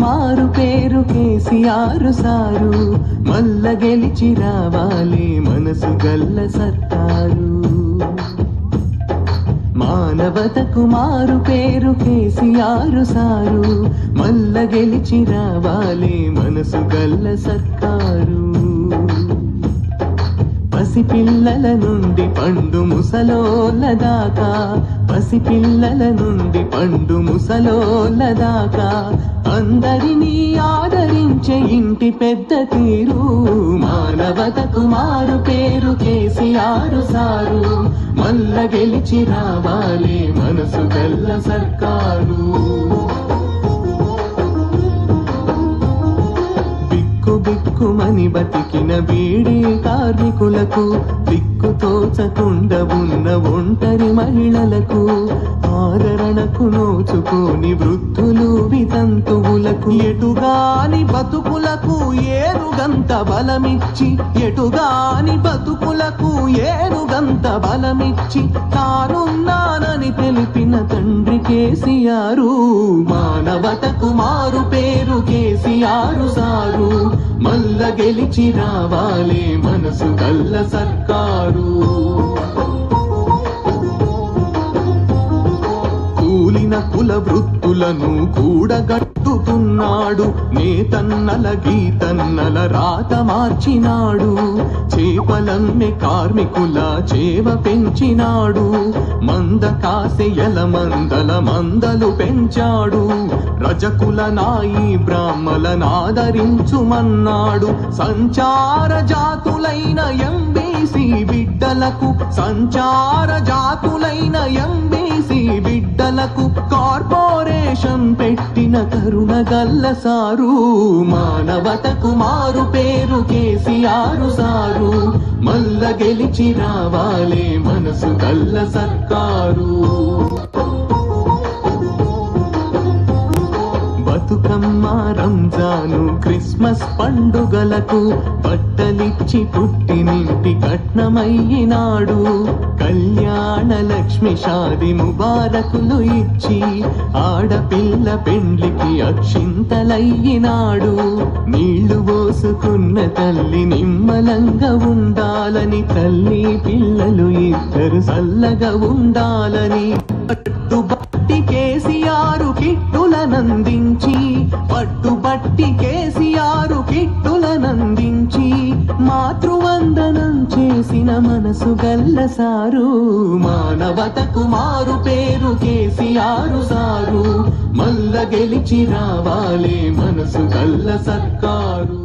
మారు పేరు కేసీఆర్ సారు, మల్ల గెలిచి రావాలి మనసు గల్ల సర్కారు. మానవతకు మారు పేరు కేసీఆర్ సారు, మల్ల గెలిచి రావాలి మనసు గల్ల సర్కారు. పసిపిల్లల నుండి పండు ముసలోళ్ళ దాకా, పసిపిల్లల నుండి పండు ముసలోళ్ళ దాకా అందరినీ ఆదరించే ఇంటి పెద్ద తీరు. మానవతకు మారు పేరు కేసీఆర్ సారు, మల్ల గెలిచి రావాలి మనసు గల్ల సర్కారు. బిక్కుమని బతికిన బీడీ కార్మికులకు, దిక్కు తోచకుండా ఉన్న ఒంటరి మహిళలకు, ఆదరణకు నోచుకోని వృద్ధులు వితంతువులకు, ఎటుగాని బతుకులకు ఏనుగంత బలమిచ్చి, ఎటుగాని బతుకులకు ఏనుగంత బలమిచ్చి తానున్నానని తెలిపిన తండ్రి కేసీఆరు. మానవతకు మారు పేరు కేసీఆర్ సారు, మల్ల గెలిచి రావాలి మనసు గల్ల సర్కారు. కూలిన కుల వృత్తులను కూడగట్టుతున్నాడు, నేతన్నల గీతన్నల రాత మార్చినాడు. చేపలమ్మె కార్మికుల చేవ పెంచినాడు, మంద కాసెయల మందల మందలు పెంచాడు. రజకుల నాయి బ్రాహ్మలనాదరించుమన్నాడు, సంచార జాతులైన ఎంబీసీ బిడ్డలకు, సంచార జాతులైన ఎంబీసీ బిడ్డలకు కార్పొరేషన్ పెట్టిన కరుణ గల్ల సారు. మానవతకు మారు పేరు కేసీఆర్ సారు, మల్ల గెలిచి రావాలి మనసు గల్ల సర్కారు. బతుకమ్మ రంజాను క్రిస్మస్ పండుగలకు బట్టలిచ్చి పుట్టినింటి కట్నమయ్యినాడు. కళ్యాణ లక్ష్మి షాది ముబారకులు ఇచ్చి ఆడపిల్ల పెండ్లికి అక్షింతలయ్యినాడు. నీళ్లు పోసుకున్న తల్లి నిమ్మలంగా ఉండాలని, తల్లి పిల్లలు ఇద్దరు చల్లగా ఉండాలని పట్టుబట్టి కేసీఆర్ కిట్టులనందించి, పట్టుబట్టి కేసీఆర్ కిట్టులనందించి మాతృవందనం చేసిన మనసు గల్ల సారు. మానవతకు మారు పేరు కేసీఆర్ సారు, మల్ల గెలిచి రావాలి మనసు గల్ల సర్కారు.